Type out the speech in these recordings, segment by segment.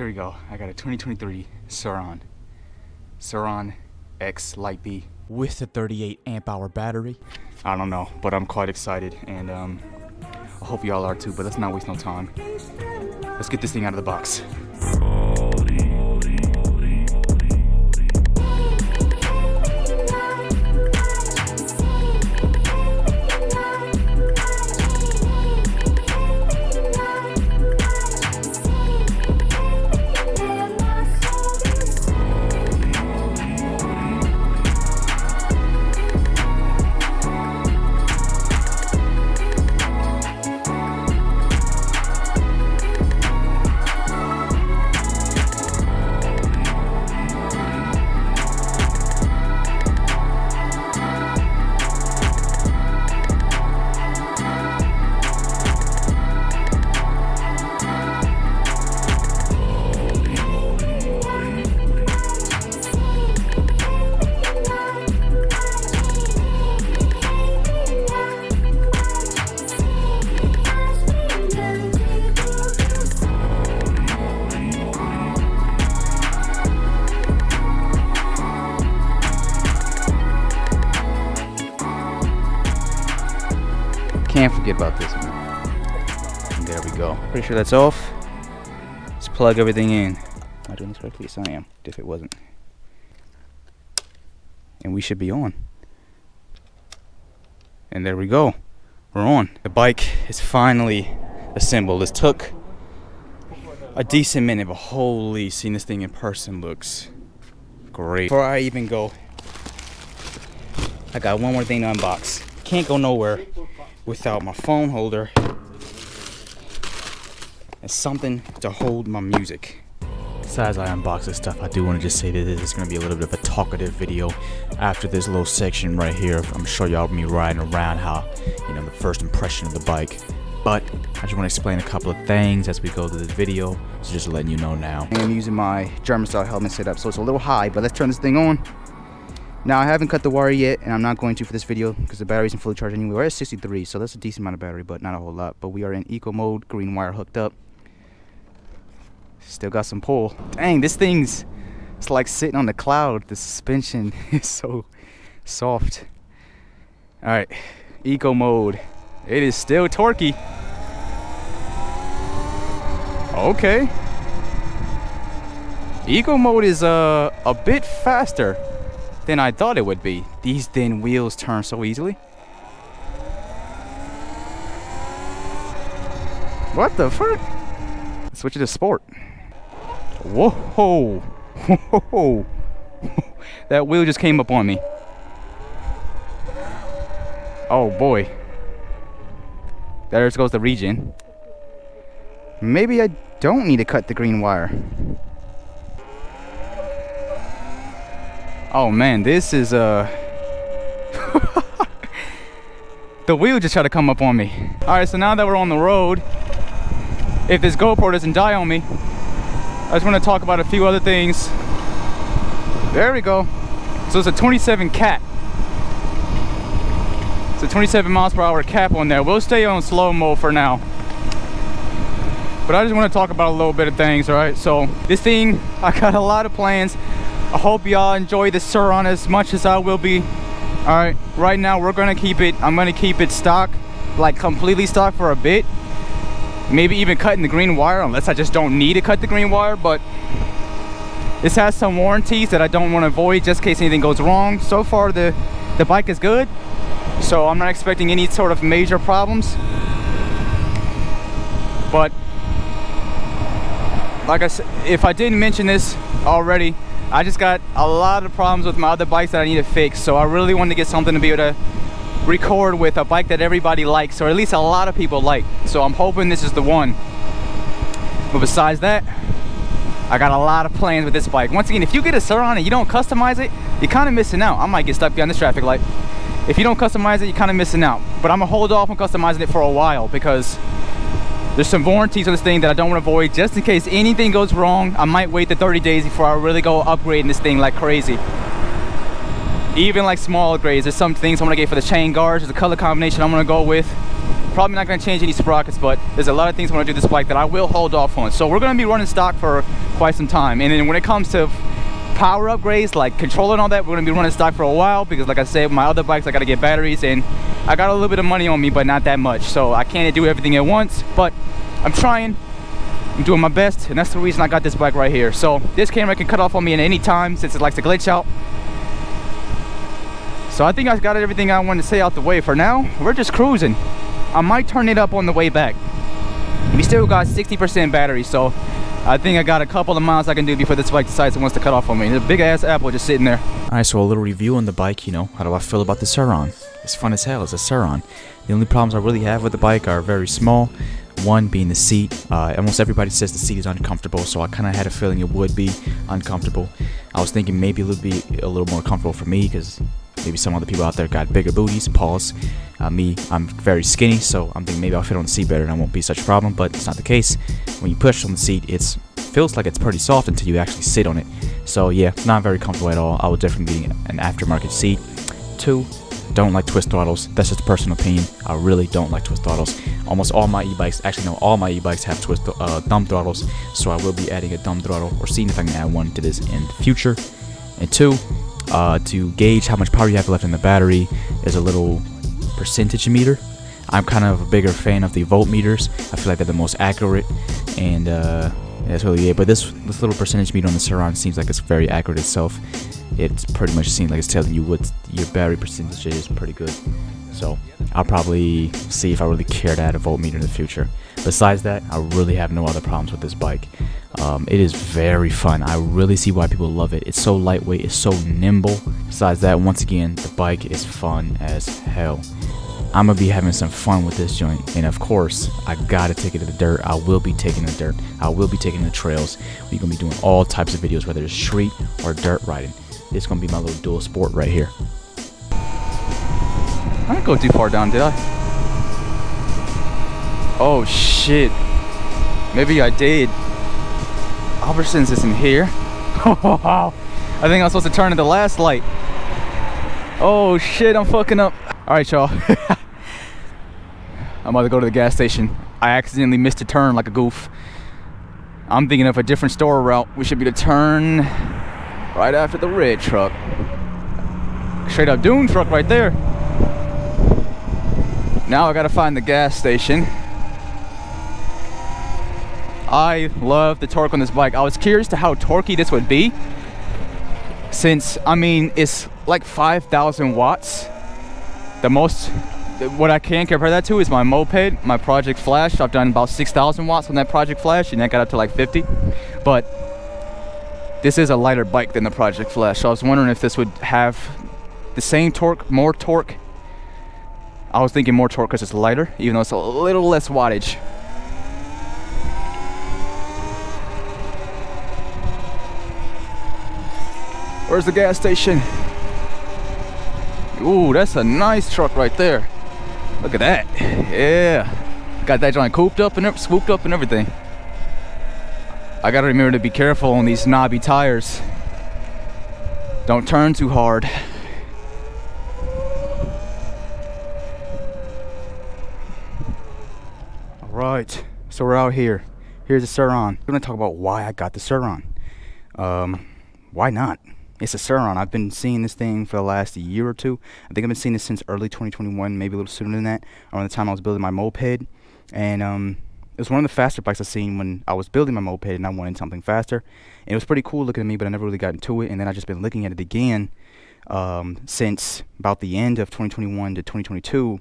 Here we go. I got a 2023 Surron X Light B with a 38 amp hour battery. I don't know, but I'm quite excited, and I hope y'all are too, but let's not waste no time. Let's get this thing out of the box. Can't forget about this one. And there we go. Pretty sure that's off. Let's plug everything in. Am I doing this correctly? Yes, I am. If it wasn't. And we should be on. And there we go. We're on. The bike is finally assembled. This took a decent minute, but holy, seeing this thing in person looks great. Before I even go, I got one more thing to unbox. Can't go nowhere without my phone holder and something to hold my music. So as I unbox this stuff, I do want to just say that this is going to be a little bit of a talkative video after this little section right here. I'm going to show y'all me riding around, how, you know, the first impression of the bike. But I just want to explain a couple of things as we go through this video, so just letting you know now. I'm using my German style helmet setup, so it's a little high, but let's turn this thing on. Now, I haven't cut the wire yet, and I'm not going to for this video because the battery isn't fully charged anyway. We're at 63, so that's a decent amount of battery, but not a whole lot. But we are in eco mode, green wire hooked up. Still got some pull. Dang, this thing's, it's like sitting on the cloud. The suspension is so soft. All right, eco mode. It is still torquey. Okay. Eco mode is a bit faster than I thought it would be. These thin wheels turn so easily. What the fuck? Switch it to sport. Whoa. Whoa. That wheel just came up on me. Oh boy. There goes the regen. Maybe I don't need to cut the green wire. Oh man, this is the wheel just tried to come up on me. Alright, so now that we're on the road, if this GoPro doesn't die on me, I just want to talk about a few other things. There we go. So it's a 27 cap. It's a 27 miles per hour cap on there. We'll stay on slow mode for now. But I just want to talk about a little bit of things, alright? So this thing, I got a lot of plans. I hope y'all enjoy the Sur Ron as much as I will be. Alright, right now we're gonna keep it, I'm gonna keep it stock, like completely stock for a bit. Maybe even cutting the green wire, unless I just don't need to cut the green wire. But this has some warranties that I don't want to avoid just in case anything goes wrong. So far the bike is good, so I'm not expecting any sort of major problems. But like I said, if I didn't mention this already, I just got a lot of problems with my other bikes that I need to fix. So I really wanted to get something to be able to record with, a bike that everybody likes, or at least a lot of people like. So I'm hoping this is the one. But besides that, I got a lot of plans with this bike. Once again, if you get a Sur Ron and you don't customize it, you're kind of missing out. I might get stuck behind this traffic light. If you don't customize it, you're kind of missing out. But I'm gonna hold off on customizing it for a while because there's some warranties on this thing that I don't want to avoid. Just in case anything goes wrong, I might wait the 30 days before I really go upgrading this thing like crazy. Even like small upgrades. There's some things I'm gonna get for the chain guards. There's a color combination I'm gonna go with. Probably not going to change any sprockets, but there's a lot of things I want to do this bike that I will hold off on. So we're going to be running stock for quite some time. And then when it comes to power upgrades like controller and all that, we're going to be running stock for a while, because like I said, my other bikes I got to get batteries, and I got a little bit of money on me, but not that much, so I can't do everything at once. But I'm trying, I'm doing my best, and that's the reason I got this bike right here. So this camera can cut off on me at any time since it likes to glitch out. So I think I got everything I wanted to say out the way. For now, we're just cruising. I might turn it up on the way back. We still got 60% battery, so I think I got a couple of miles I can do before this bike decides it wants to cut off on me. There's a big ass apple just sitting there. Alright, so a little review on the bike, you know. How do I feel about the Surron? It's fun as hell. It's a Surron. The only problems I really have with the bike are very small. One being the seat. Almost everybody says the seat is uncomfortable, so I kind of had a feeling it would be uncomfortable. I was thinking maybe it would be a little more comfortable for me, because maybe some other people out there got bigger booties. Pause. Me, I'm very skinny, so I'm thinking maybe I'll fit on the seat better and it won't be such a problem, but it's not the case. When you push on the seat, it feels like it's pretty soft until you actually sit on it. So yeah, not very comfortable at all. I would definitely be an aftermarket seat. 2, don't like twist throttles. That's just a personal opinion. I really don't like twist throttles. Almost all my e-bikes, actually no, all my e-bikes have thumb throttles, so I will be adding a thumb throttle, or seeing if I can add one to this in the future. And 2, to gauge how much power you have left in the battery, is a little percentage meter. I'm kind of a bigger fan of the voltmeters. I feel like they're the most accurate, and that's really it. But this little percentage meter on the Surron seems like it's very accurate itself. It's pretty much seems like it's telling you what your battery percentage is. Pretty good. So I'll probably see if I really care to add a voltmeter in the future. Besides that, I really have no other problems with this bike. It is very fun. I really see why people love it. It's so lightweight, it's so nimble. Besides that, once again, the bike is fun as hell. I'm gonna be having some fun with this joint, and of course I gotta take it to the dirt. I will be taking the dirt. I will be taking the trails. We're gonna be doing all types of videos, whether it's street or dirt riding. It's gonna be my little dual sport right here. I didn't go too far down, did I? Oh shit, maybe I did. Albertsons isn't here. I think I'm supposed to turn at the last light. Oh shit, I'm fucking up. Alright y'all, I'm about to go to the gas station. I accidentally missed a turn like a goof. I'm thinking of a different store route. We should be to turn right after the red truck. Straight up dune truck right there. Now I gotta find the gas station. I love the torque on this bike. I was curious to how torquey this would be, since I mean it's like 5,000 watts. The most, what I can compare that to is my moped, my Project Flash. I've done about 6,000 watts on that Project Flash, and that got up to like 50. But this is a lighter bike than the Project Flash, so I was wondering if this would have the same torque, more torque. I was thinking more torque because it's lighter, even though it's a little less wattage. Where's the gas station? Ooh, that's a nice truck right there. Look at that. Yeah. Got that joint cooped up and swooped up and everything. I gotta remember to be careful on these knobby tires. Don't turn too hard. Alright, so we're out here. Here's the Surron. We're gonna talk about why I got the Surron. Why not? It's a Surron. I've been seeing this thing for the last year or two. I think I've been seeing this since early 2021, maybe a little sooner than that, around the time I was building my moped. And it was one of the faster bikes I've seen when I was building my moped and I wanted something faster. And it was pretty cool looking at me, but I never really got into it. And then I've just been looking at it again since about the end of 2021 to 2022.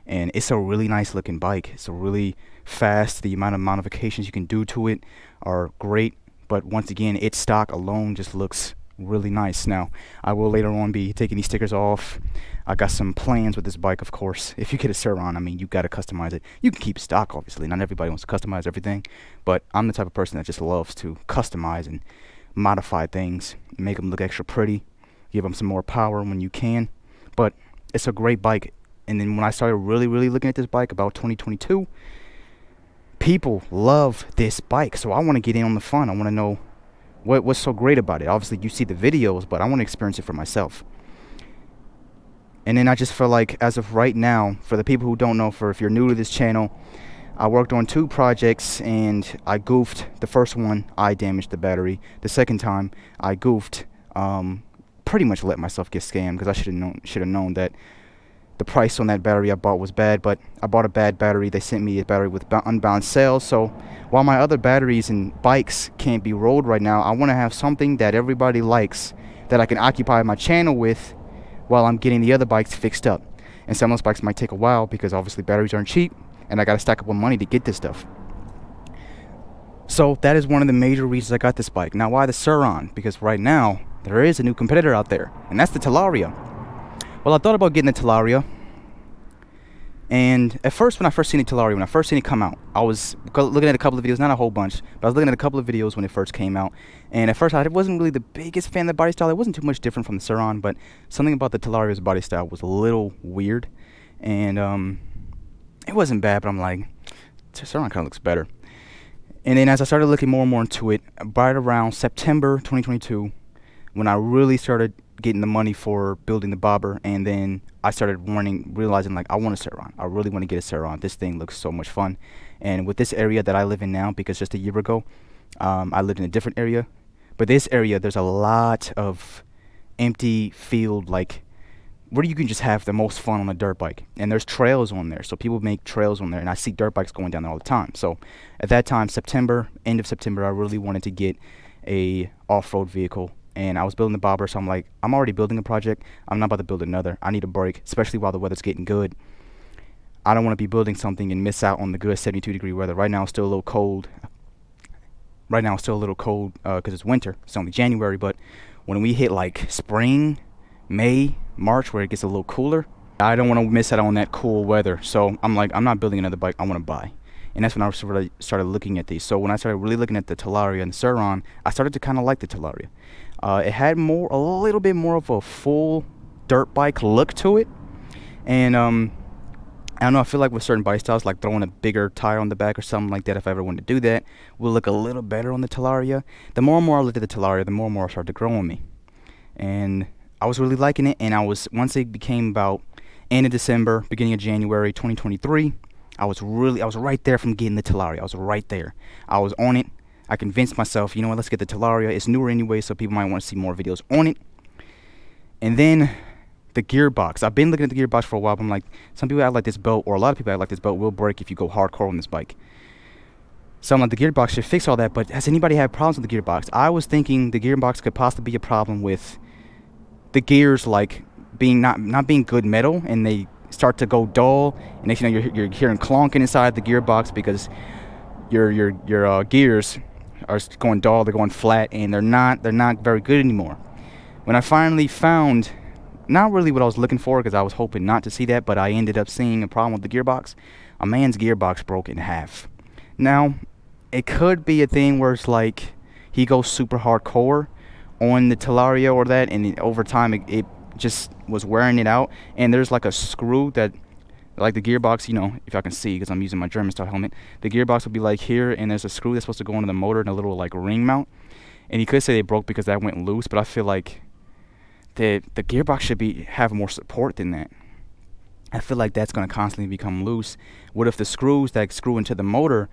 And it's a really nice looking bike. It's a really fast. The amount of modifications you can do to it are great. But once again, its stock alone just looks really nice. Now I will later on be taking these stickers off. I got some plans with this bike, of course. If you get a Surron, I mean, you got to customize it. You can keep stock, obviously. Not everybody wants to customize everything, but I'm the type of person that just loves to customize and modify things, make them look extra pretty, give them some more power when you can. But it's a great bike. And then when I started really looking at this bike about 2022, people love this bike, so I want to get in on the fun. I want to know what's so great about it. Obviously you see the videos, but I want to experience it for myself. And then I just feel like, as of right now, for the people who don't know, for if you're new to this channel, I worked on 2 projects and I goofed. The first one, I damaged the battery. The second time, I goofed. Pretty much let myself get scammed, because I should have known that the price on that battery I bought was bad. But I bought a bad battery. They sent me a battery with unbalanced cells. So while my other batteries and bikes can't be rolled right now, I want to have something that everybody likes that I can occupy my channel with while I'm getting the other bikes fixed up. And some of those bikes might take a while, because obviously batteries aren't cheap, and I got to stack up with money to get this stuff. So that is one of the major reasons I got this bike. Now, why the Sur Ron? Because right now there is a new competitor out there, and that's the Talaria. Well, I thought about getting the Talaria, and at first, when I first seen the Talaria, when I first seen it come out, I was looking at a couple of videos, not a whole bunch, but I was looking at a couple of videos when it first came out. And at first, I wasn't really the biggest fan of the body style. It wasn't too much different from the Sur Ron, but something about the Talaria's body style was a little weird. And it wasn't bad, but I'm like, Sur Ron kind of looks better. And then as I started looking more and more into it, right around September 2022, when I really started getting the money for building the bobber, and then I started realizing like, I want a Sur Ron. I really want to get a Sur Ron. This thing looks so much fun. And with this area that I live in now, because just a year ago, I lived in a different area, but this area, there's a lot of empty field, like where you can just have the most fun on a dirt bike. And there's trails on there, so people make trails on there, and I see dirt bikes going down there all the time. So at that time, end of September, I really wanted to get a off-road vehicle. And I was building the bobber, so I'm like, I'm already building a project. I'm not about to build another. I need a break, especially while the weather's getting good. I don't want to be building something and miss out on the good 72-degree weather. Right now, it's still a little cold. Because it's winter. It's only January, but when we hit like spring, May, March, where it gets a little cooler, I don't want to miss out on that cool weather. So I'm like, I'm not building another bike. I want to buy. And that's when I really started looking at these. So when I started really looking at the Talaria and the Sur Ron, I started to kind of like the Talaria. It had a little bit more of a full dirt bike look to it. And I don't know, I feel like with certain bike styles, like throwing a bigger tire on the back or something like that, if I ever wanted to do that, will look a little better on the Talaria. The more and more I looked at the Talaria, the more and more it started to grow on me. And I was really liking it. And once it became about end of December, beginning of January 2023, I was right there from getting the Talaria. I was right there. I was on it. I convinced myself, you know what, let's get the Talaria. It's newer anyway, so people might want to see more videos on it. And then the gearbox. I've been looking at the gearbox for a while, but I'm like, some people act like this belt, or a lot of people act like this belt will break if you go hardcore on this bike. So I'm like, the gearbox should fix all that, but has anybody had problems with the gearbox? I was thinking the gearbox could possibly be a problem with the gears, like being not being good metal, and they start to go dull, and next thing you know, you're hearing clonking inside the gearbox because your gears are going dull, they're going flat, and they're not very good anymore. When I finally found not really what I was looking for, because I was hoping not to see that, but I ended up seeing a problem with the gearbox. A man's gearbox broke in half. Now, it could be a thing where it's like he goes super hardcore on the Talaria or that, and over time it just was wearing it out. And there's like a screw that, like the gearbox, you know, if I can see because I'm using my German style helmet, the gearbox will be like here, and there's a screw that's supposed to go into the motor and a little like ring mount. And he could say they broke because that went loose, but I feel like the gearbox should have more support than that. I feel like that's going to constantly become loose. What if the screws that screw into the motor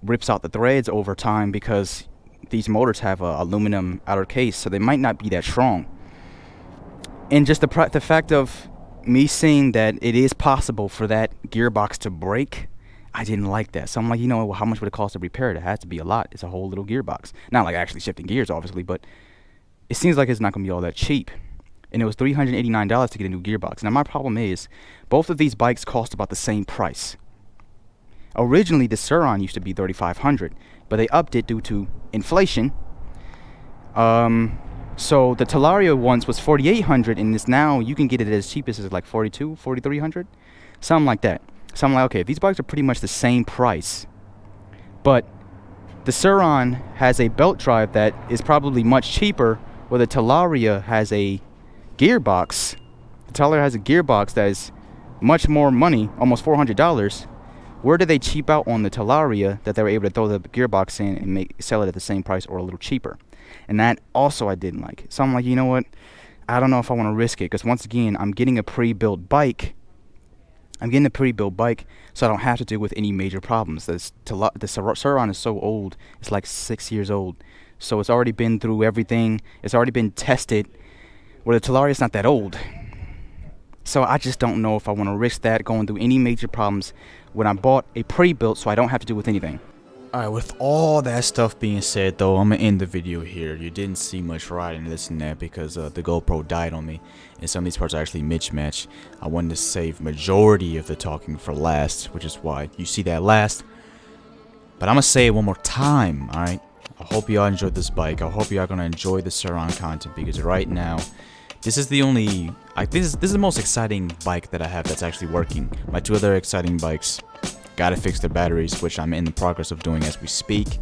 rips out the threads over time, because these motors have a aluminum outer case, so they might not be that strong. And just the fact of me seeing that it is possible for that gearbox to break, I didn't like that. So I'm like, you know, well, how much would it cost to repair it? It has to be a lot. It's a whole little gearbox. Not like actually shifting gears, obviously, but it seems like it's not going to be all that cheap. And it was $389 to get a new gearbox. Now, my problem is, both of these bikes cost about the same price. Originally, the Sur Ron used to be $3,500, but they upped it due to inflation. So the Talaria once was $4,800, and it's now, you can get it as cheap as like $4,200, $4,300, something like that. So I'm like, okay, if these bikes are pretty much the same price, but the Sur Ron has a belt drive that is probably much cheaper, where the Talaria has a gearbox. The Talaria has a gearbox that is much more money, almost $400. Where did they cheap out on the Talaria that they were able to throw the gearbox in and sell it at the same price or a little cheaper? And that also I didn't like. So I'm like, you know what? I don't know if I want to risk it, because once again, I'm getting a pre-built bike. So I don't have to deal with any major problems. The Sur Ron is so old. It's like 6 years old. So it's already been through everything. It's already been tested. Where the Talaria is not that old. So I just don't know if I want to risk that going through any major problems when I bought a pre-built, so I don't have to deal with anything. Alright, with all that stuff being said though, I'm gonna end the video here. You didn't see much riding this and that because the GoPro died on me, and some of these parts are actually mismatched. I wanted to save majority of the talking for last, which is why you see that last. But I'm gonna say it one more time, alright? I hope y'all enjoyed this bike. I hope y'all gonna enjoy the Sur Ron content, because right now, this is the only, this is the most exciting bike that I have that's actually working. My two other exciting bikes gotta fix their batteries, which I'm in the progress of doing as we speak,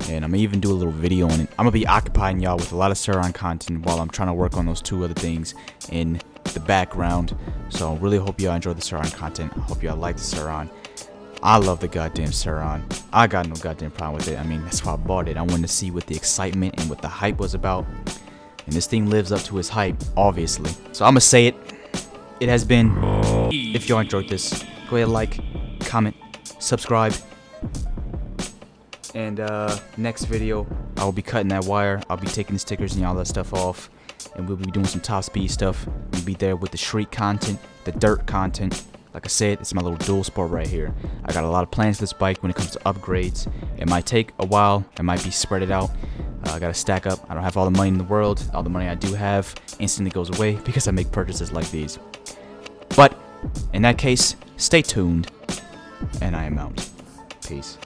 and I'm gonna even do a little video on it. I'm gonna be occupying y'all with a lot of Sur Ron content while I'm trying to work on those two other things in the background. So I really hope y'all enjoy the Sur Ron content. I hope y'all like the Sur Ron. I love the goddamn Sur Ron. I got no goddamn problem with it. I mean, that's why I bought it. I wanted to see what the excitement and what the hype was about, and this thing lives up to its hype, obviously. So I'm gonna say it. It has been. If y'all enjoyed this, go ahead, like, comment, subscribe, and next video I will be cutting that wire. I'll be taking the stickers and all that stuff off, and we'll be doing some top speed stuff. We'll be there with the street content, the dirt content. Like I said, it's my little dual sport right here. I got a lot of plans for this bike when it comes to upgrades. It might take a while. It might be spread it out. I gotta stack up. I don't have all the money in the world. All the money I do have instantly goes away because I make purchases like these. But in that case, stay tuned, and I am out. Peace.